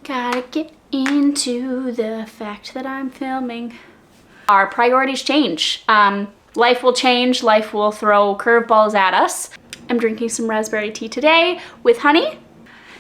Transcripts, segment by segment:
Gotta get into the fact that I'm filming. Our priorities change. Life will change, life will throw curveballs at us. I'm drinking some raspberry tea today with honey.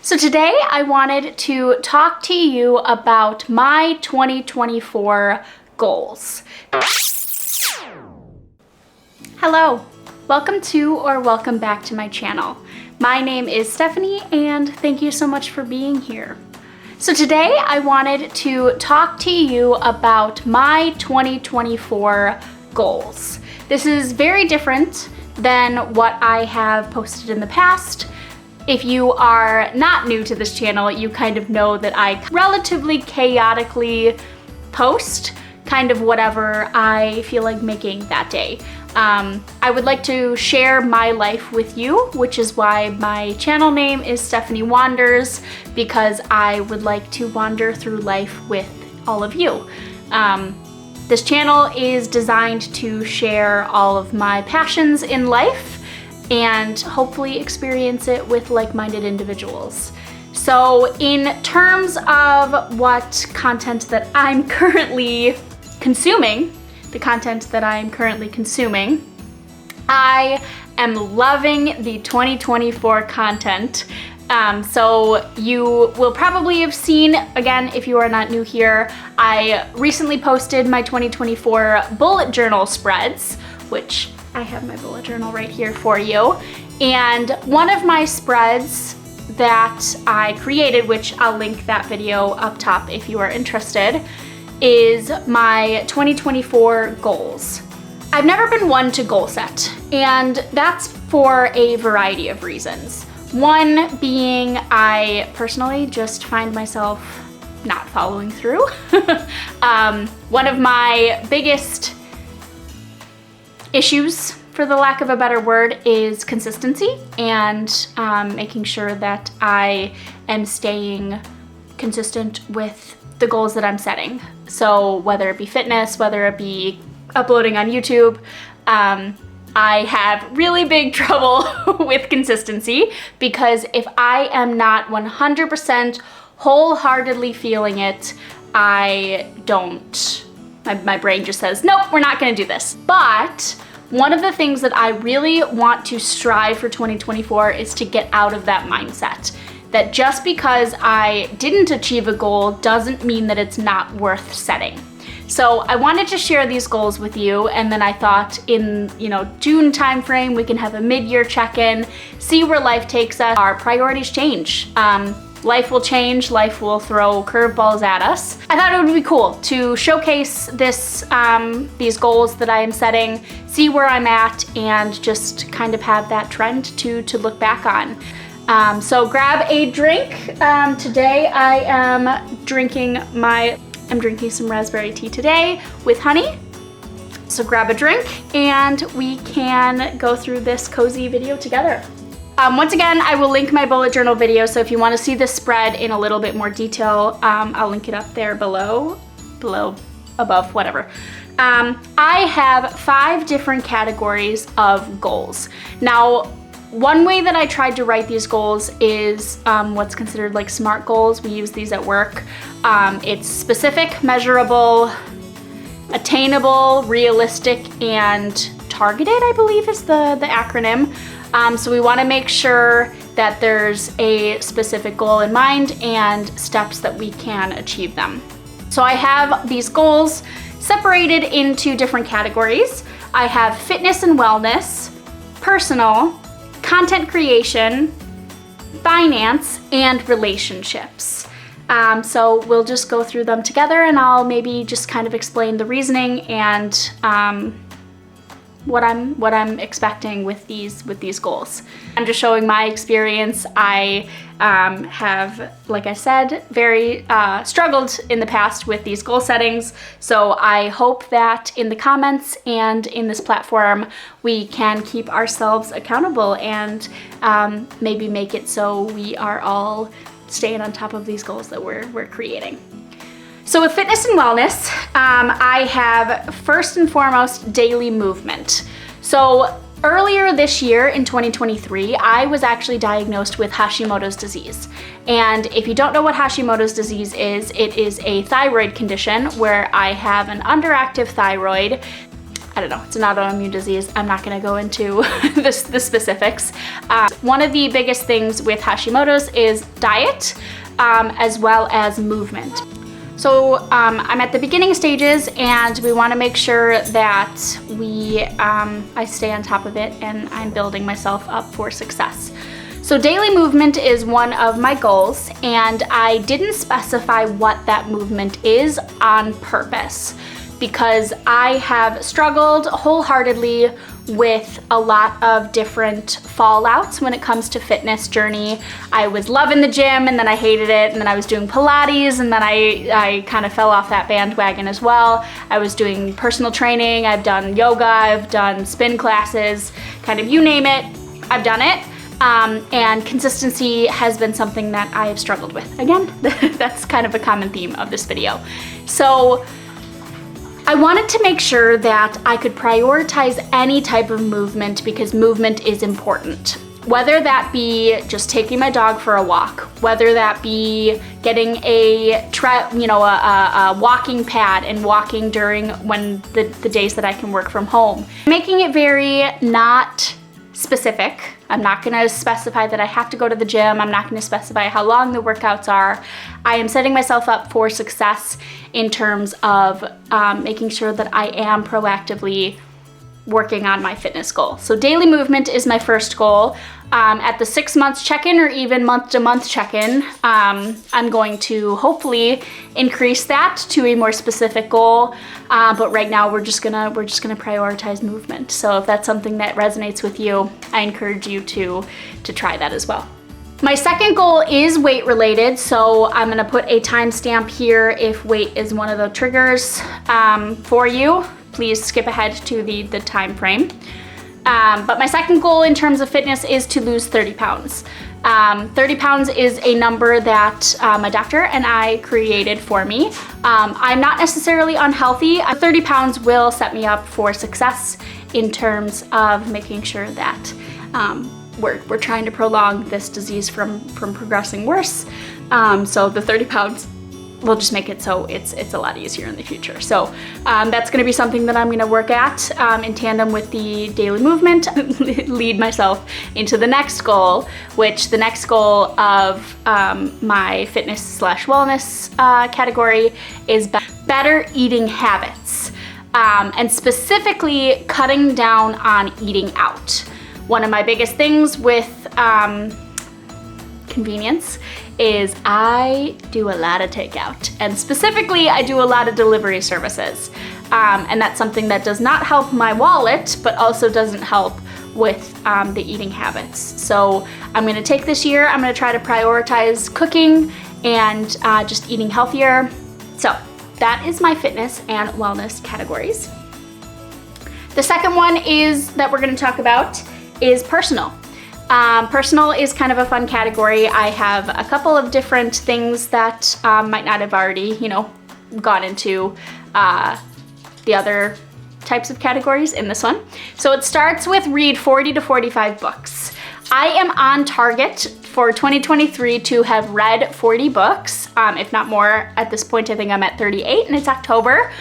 So today I wanted to talk to you about my 2024 goals. Hello, welcome to or welcome back to my channel. My name is Stephanie and thank you so much for being here. So today I wanted to talk to you about my 2024 goals. This is very different than what I have posted in the past. If you are not new to this channel, you kind of know that I relatively chaotically post kind of whatever I feel like making that day. I would like to share my life with you, which is why my channel name is Stephanie Wanders, because I would like to wander through life with all of you. This channel is designed to share all of my passions in life and hopefully experience it with like-minded individuals. So in terms of what content that I'm currently consuming, I am loving the 2024 content. So you will probably have seen, again, if you are not new here, I recently posted my 2024 bullet journal spreads, which I have my bullet journal right here for you. And one of my spreads that I created, which I'll link that video up top if you are interested, is my 2024 goals. I've never been one to goal set, and that's for a variety of reasons. One being I personally just find myself not following through. One of my biggest issues, for the lack of a better word, is consistency and making sure that I am staying consistent with the goals that I'm setting. So whether it be fitness, whether it be uploading on YouTube, I have really big trouble with consistency, because if I am not 100% wholeheartedly feeling it, I don't, my brain just says, nope, we're not gonna do this. But one of the things that I really want to strive for 2024 is to get out of that mindset. That just because I didn't achieve a goal doesn't mean that it's not worth setting. So I wanted to share these goals with you, and then I thought in June timeframe we can have a mid-year check-in, see where life takes us. Our priorities change. Life will change, life will throw curveballs at us. I thought it would be cool to showcase these goals that I am setting, see where I'm at, and just kind of have that trend to look back on. So grab a drink. Today I am drinking some raspberry tea today with honey. So grab a drink and we can go through this cozy video together. Once again, I will link my bullet journal video, so if you want to see this spread in a little bit more detail, I'll link it up there below, above, whatever. I have 5 different categories of goals. Now, one way that I tried to write these goals is what's considered like SMART goals. We use these at work. It's specific, measurable, attainable, realistic, and targeted, I believe is the acronym. So we want to make sure that there's a specific goal in mind and steps that we can achieve them. So I have these goals separated into different categories. I have fitness and wellness, personal, content creation, finance, and relationships. So we'll just go through them together, and I'll maybe just kind of explain the reasoning and what I'm expecting with these goals. I'm just showing my experience. I have, like I said, very struggled in the past with these goal settings. So I hope that in the comments and in this platform, we can keep ourselves accountable and maybe make it so we are all staying on top of these goals that we're creating. So with fitness and wellness, I have first and foremost daily movement. So Earlier this year in 2023, I was actually diagnosed with Hashimoto's disease. And if you don't know what Hashimoto's disease is, it is a thyroid condition where I have an underactive thyroid. I don't know, it's an autoimmune disease. I'm not gonna go into the specifics. One of the biggest things with Hashimoto's is diet, as well as movement. So I'm at the beginning stages and we wanna make sure that I stay on top of it and I'm building myself up for success. So daily movement is one of my goals, and I didn't specify what that movement is on purpose because I have struggled wholeheartedly with a lot of different fallouts when it comes to fitness journey. I was loving the gym and then I hated it, and then I was doing Pilates and then I kind of fell off that bandwagon as well. I was doing personal training, I've done yoga, I've done spin classes, kind of you name it, I've done it. And consistency has been something that I have struggled with. Again, that's kind of a common theme of this video. So I wanted to make sure that I could prioritize any type of movement because movement is important. Whether that be just taking my dog for a walk, whether that be getting a walking pad and walking during when the days that I can work from home. Making it very not specific. I'm not gonna specify that I have to go to the gym. I'm not gonna specify how long the workouts are. I am setting myself up for success in terms of making sure that I am proactively working on my fitness goal. So daily movement is my first goal. At the 6 months check-in or even month-to-month check-in, I'm going to hopefully increase that to a more specific goal. But right now we're just gonna prioritize movement. So if that's something that resonates with you, I encourage you to try that as well. My second goal is weight related, so I'm gonna put a timestamp here if weight is one of the triggers for you. Please skip ahead to the time frame. But my second goal in terms of fitness is to lose 30 pounds. 30 pounds is a number that my doctor and I created for me. I'm not necessarily unhealthy. 30 pounds will set me up for success in terms of making sure that we're trying to prolong this disease from progressing worse. So the 30 pounds will just make it so it's a lot easier in the future. So that's gonna be something that I'm gonna work at in tandem with the daily movement, lead myself into the next goal, which the next goal of my fitness/wellness category is better eating habits, and specifically cutting down on eating out. One of my biggest things with convenience is I do a lot of takeout, and specifically I do a lot of delivery services, and that's something that does not help my wallet but also doesn't help with the eating habits. So I'm gonna take this year, I'm gonna try to prioritize cooking and just eating healthier. So that is my fitness and wellness categories. The second one that we're gonna talk about is personal. Personal is kind of a fun category. I have a couple of different things that might not have already, gone into the other types of categories in this one. So it starts with read 40 to 45 books. I am on target for 2023 to have read 40 books, if not more. At this point, I think I'm at 38 and it's October.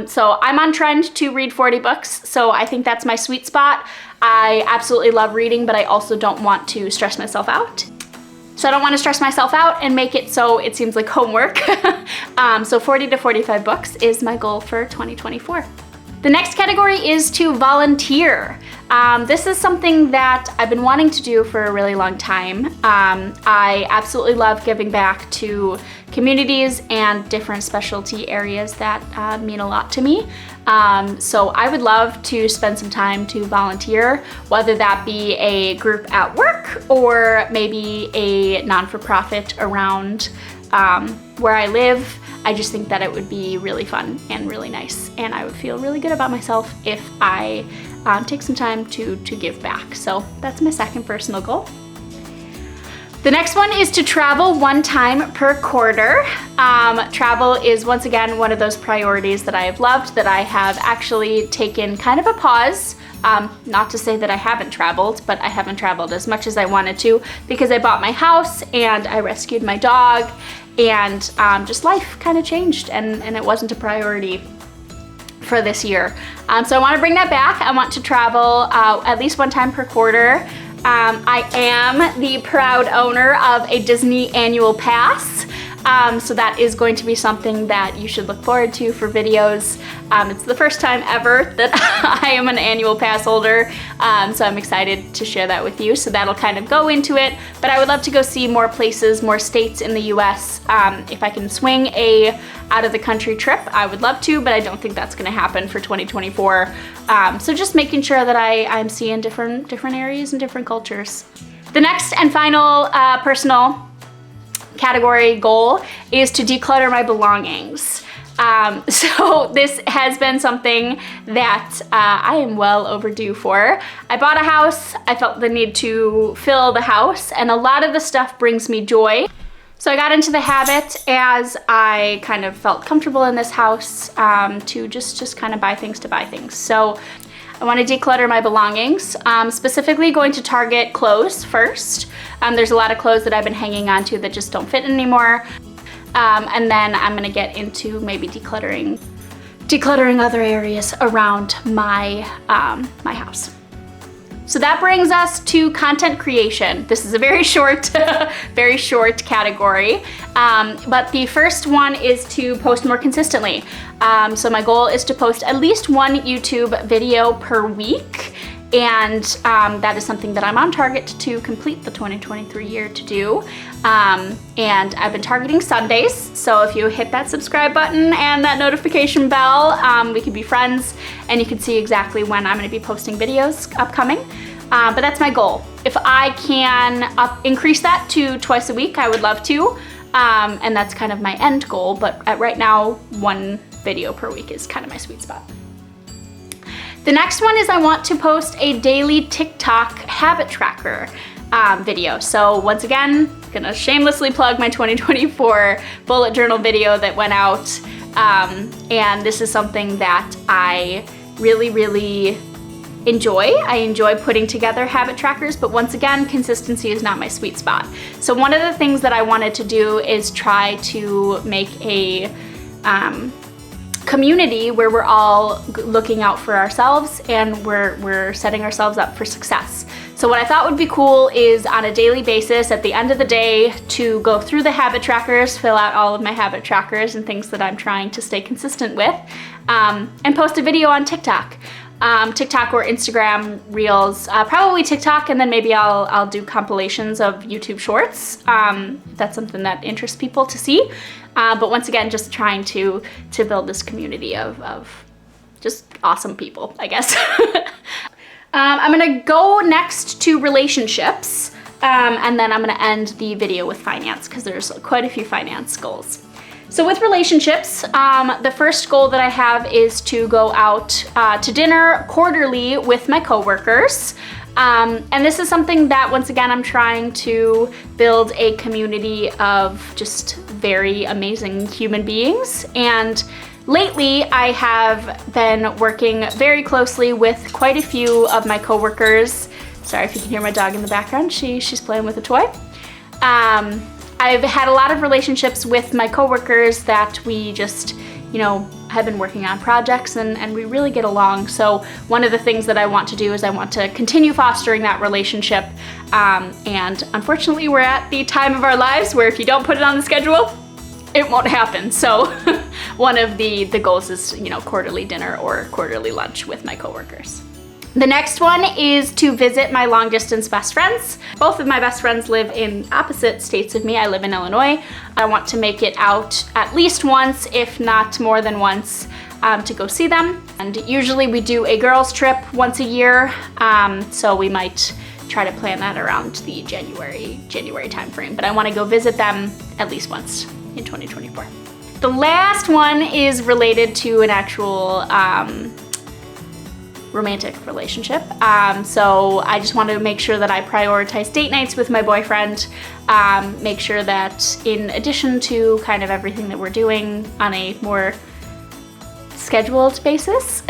So I'm on trend to read 40 books. So I think that's my sweet spot. I absolutely love reading, but I also don't want to stress myself out. So I don't want to stress myself out and make it so it seems like homework. So 40 to 45 books is my goal for 2024. The next category is to volunteer. This is something that I've been wanting to do for a really long time. I absolutely love giving back to communities and different specialty areas that mean a lot to me. So I would love to spend some time to volunteer, whether that be a group at work or maybe a non-for-profit around where I live. I just think that it would be really fun and really nice, and I would feel really good about myself if I take some time to give back. So that's my second personal goal. The next one is to travel 1 time per quarter. Travel is once again one of those priorities that I have loved, that I have actually taken kind of a pause. Not to say that I haven't traveled, but I haven't traveled as much as I wanted to because I bought my house and I rescued my dog, and just life kind of changed, and it wasn't a priority for this year. So I want to bring that back. I want to travel at least 1 time per quarter. I am the proud owner of a Disney annual pass. So that is going to be something that you should look forward to for videos. It's the first time ever that I am an annual pass holder, so I'm excited to share that with you. So that'll kind of go into it, but I would love to go see more places, more states in the US. If I can swing a out of the country trip, I would love to, but I don't think that's gonna happen for 2024. So just making sure that I'm seeing different areas and different cultures. The next and final personal category goal is to declutter my belongings. So this has been something that I am well overdue for. I bought a house, I felt the need to fill the house, and a lot of the stuff brings me joy. So I got into the habit as I kind of felt comfortable in this house to just kind of buy things to buy things. So I want to declutter my belongings, specifically going to target clothes first. There's a lot of clothes that I've been hanging on to that just don't fit anymore. And then I'm gonna get into maybe decluttering other areas around my, my house. So that brings us to content creation. This is a very short, very short category. But the first one is to post more consistently. So my goal is to post at least 1 YouTube video per week. And that is something that I'm on target to complete the 2023 year to do. And I've been targeting Sundays. So if you hit that subscribe button and that notification bell, we can be friends and you can see exactly when I'm gonna be posting videos upcoming. But that's my goal. If I can increase that to twice a week, I would love to. And that's kind of my end goal. But right now, 1 video per week is kind of my sweet spot. The next one is I want to post a daily TikTok habit tracker video. So once again, gonna shamelessly plug my 2024 bullet journal video that went out. And this is something that I really enjoy. I enjoy putting together habit trackers, but once again, consistency is not my sweet spot. So one of the things that I wanted to do is try to make a community where we're all looking out for ourselves and we're setting ourselves up for success. So what I thought would be cool is on a daily basis at the end of the day to go through the habit trackers, fill out all of my habit trackers and things that I'm trying to stay consistent with, and post a video on TikTok. TikTok or Instagram Reels, probably TikTok, and then maybe I'll do compilations of YouTube Shorts. That's something that interests people to see. But once again, just trying to build this community of just awesome people, I guess. I'm gonna go next to relationships, and then I'm gonna end the video with finance because there's quite a few finance goals. So with relationships, the first goal that I have is to go out to dinner quarterly with my coworkers. And this is something that, once again, I'm trying to build a community of just very amazing human beings. And lately, I have been working very closely with quite a few of my coworkers. Sorry if you can hear my dog in the background. She's playing with a toy. I've had a lot of relationships with my coworkers that we just, you know, have been working on projects and we really get along. So one of the things that I want to do is I want to continue fostering that relationship. And unfortunately, we're at the time of our lives where if you don't put it on the schedule, it won't happen. So one of the goals is, you know, quarterly dinner or quarterly lunch with my coworkers. The next one is to visit my long distance best friends. Both of my best friends live in opposite states of me. I live in Illinois. I want to make it out at least once, if not more than once, to go see them. And usually we do a girls trip once a year. So we might try to plan that around the January timeframe. But I want to go visit them at least once in 2024. The last one is related to an actual romantic relationship. So I just wanted to make sure that I prioritize date nights with my boyfriend, make sure that in addition to kind of everything that we're doing on a more scheduled basis,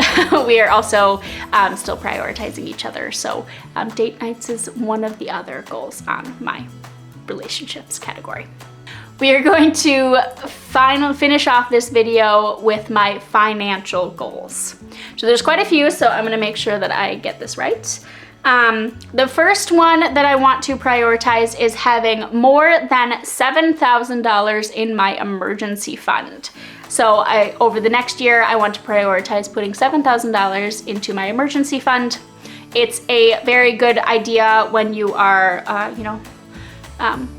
we are also still prioritizing each other. So date nights is one of the other goals on my relationships category. We are going to finish off this video with my financial goals. So there's quite a few, so I'm gonna make sure that I get this right. The first one that I want to prioritize is having more than $7,000 in my emergency fund. So over the next year, I want to prioritize putting $7,000 into my emergency fund. It's a very good idea when you are,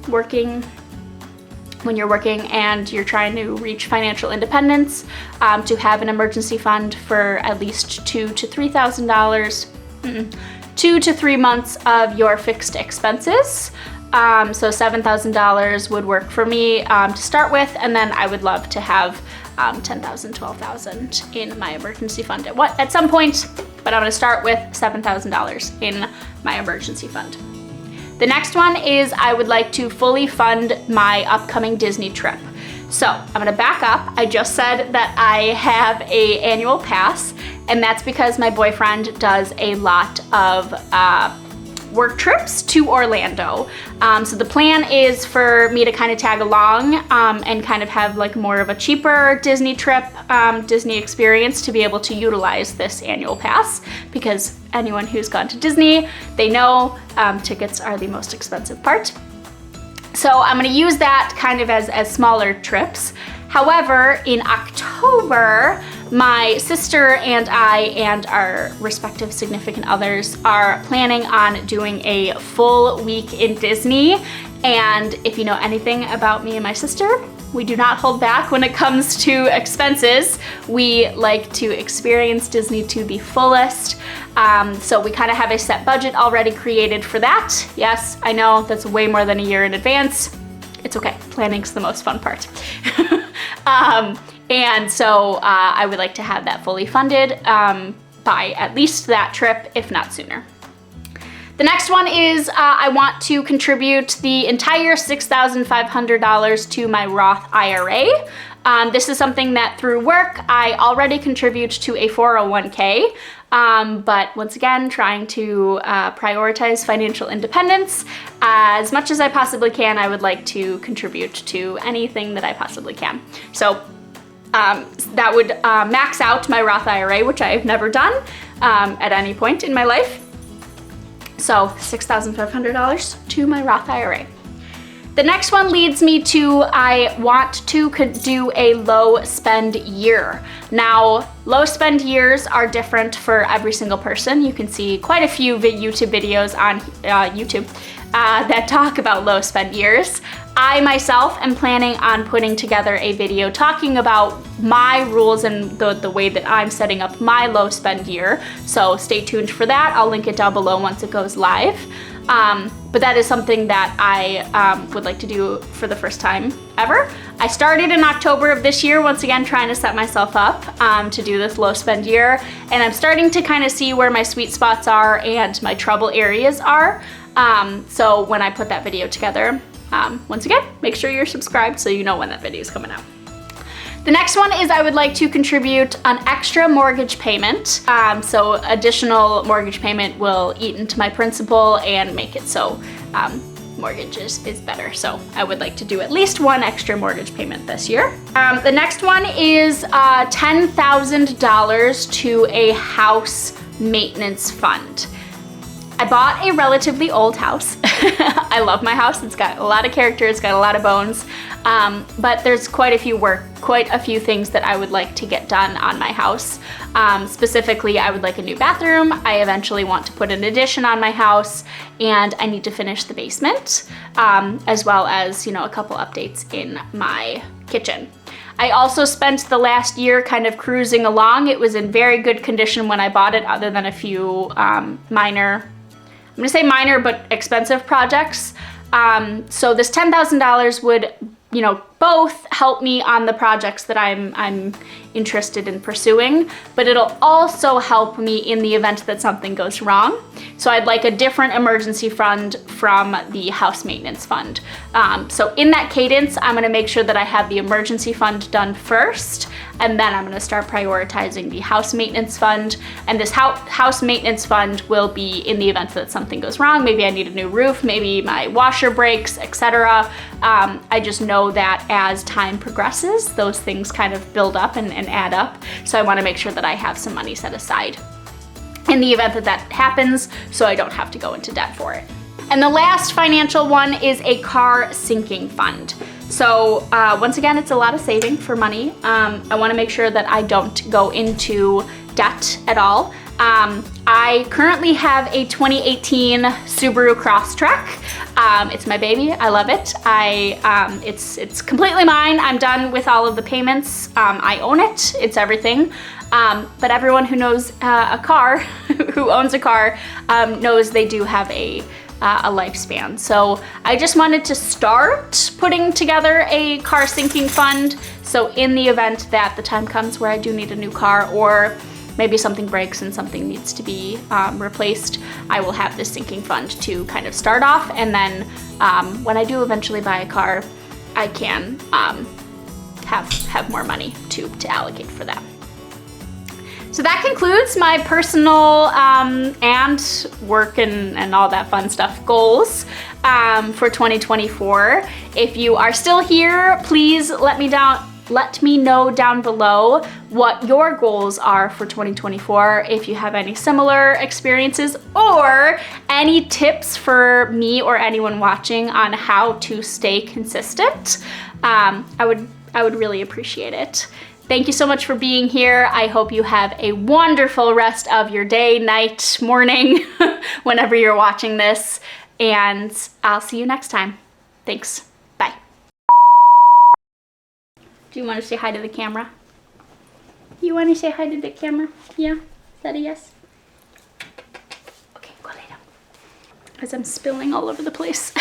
working. When you're working and you're trying to reach financial independence, to have an emergency fund for at least $2,000 to $3,000, 2 to 3 months of your fixed expenses. So $7,000 would work for me to start with, and then I would love to have $10,000, $12,000 in my emergency fund at some point, but I'm gonna start with $7,000 in my emergency fund. The next one is I would like to fully fund my upcoming Disney trip. So I'm gonna back up. I just said that I have an annual pass, and that's because my boyfriend does a lot of work trips to Orlando. So the plan is for me to kind of tag along and kind of have like more of a cheaper Disney trip, Disney experience to be able to utilize this annual pass, because anyone who's gone to Disney, they know tickets are the most expensive part. So I'm gonna use that kind of as smaller trips. However, in October, my sister and I and our respective significant others are planning on doing a full week in Disney. And if you know anything about me and my sister, we do not hold back when it comes to expenses. We like to experience Disney to the fullest. So we kind of have a set budget already created for that. Yes, I know that's way more than a year in advance. It's okay, planning's the most fun part. And so I would like to have that fully funded by at least that trip, if not sooner. The next one is I want to contribute the entire $6,500 to my Roth IRA. This is something that through work, I already contribute to a 401k. But once again, trying to prioritize financial independence. As much as I possibly can, I would like to contribute to anything that I possibly can. So that would max out my Roth IRA, which I've never done at any point in my life. So $6,500 to my Roth IRA. The next one leads me to I want to do a low spend year. Now, low spend years are different for every single person. You can see quite a few YouTube videos on YouTube that talk about low spend years. I myself am planning on putting together a video talking about my rules and the way that I'm setting up my low spend year. So stay tuned for that. I'll link it down below once it goes live. But that is something that I would like to do for the first time ever. I started in October of this year, once again trying to set myself up to do this low spend year, and I'm starting to kind of see where my sweet spots are and my trouble areas are. So when I put that video together, once again, make sure you're subscribed so you know when that video is coming out. The next one is I would like to contribute an extra mortgage payment. So additional mortgage payment will eat into my principal and make it so mortgage is better. So I would like to do at least one extra mortgage payment this year. The next one is $10,000 to a house maintenance fund. I bought a relatively old house. I love my house. It's got a lot of character, it's got a lot of bones, but there's quite a few things that I would like to get done on my house. Specifically, I would like a new bathroom. I eventually want to put an addition on my house, and I need to finish the basement, as well as, a couple updates in my kitchen. I also spent the last year kind of cruising along. It was in very good condition when I bought it, other than a few minor but expensive projects. So this $10,000 would, both help me on the projects that I'm interested in pursuing, but it'll also help me in the event that something goes wrong. So I'd like a different emergency fund from the house maintenance fund. So in that cadence, I'm gonna make sure that I have the emergency fund done first, and then I'm gonna start prioritizing the house maintenance fund. And this house maintenance fund will be in the event that something goes wrong. Maybe I need a new roof, maybe my washer breaks, etc. I just know that as time progresses, those things kind of build up and add up. So I wanna make sure that I have some money set aside in the event that that happens, so I don't have to go into debt for it. And the last financial one is a car sinking fund. So once again, it's a lot of saving for money. I wanna make sure that I don't go into debt at all. I currently have a 2018 Subaru Crosstrek. It's my baby, I love it. It's completely mine. I'm done with all of the payments. I own it, it's everything. But everyone who knows a car, who owns a car, knows they do have a lifespan. So I just wanted to start putting together a car sinking fund. So in the event that the time comes where I do need a new car, or maybe something breaks and something needs to be replaced, I will have this sinking fund to kind of start off. And then when I do eventually buy a car, I can have more money to allocate for that. So that concludes my personal and work and all that fun stuff goals for 2024. If you are still here, please let me know down below what your goals are for 2024, if you have any similar experiences or any tips for me or anyone watching on how to stay consistent. I would really appreciate it. Thank you so much for being here. I hope you have a wonderful rest of your day, night, morning, whenever you're watching this, and I'll see you next time. Thanks. Bye. Do you want to say hi to the camera? You want to say hi to the camera? Yeah? Is that a yes? Okay, go lay down. Because I'm spilling all over the place.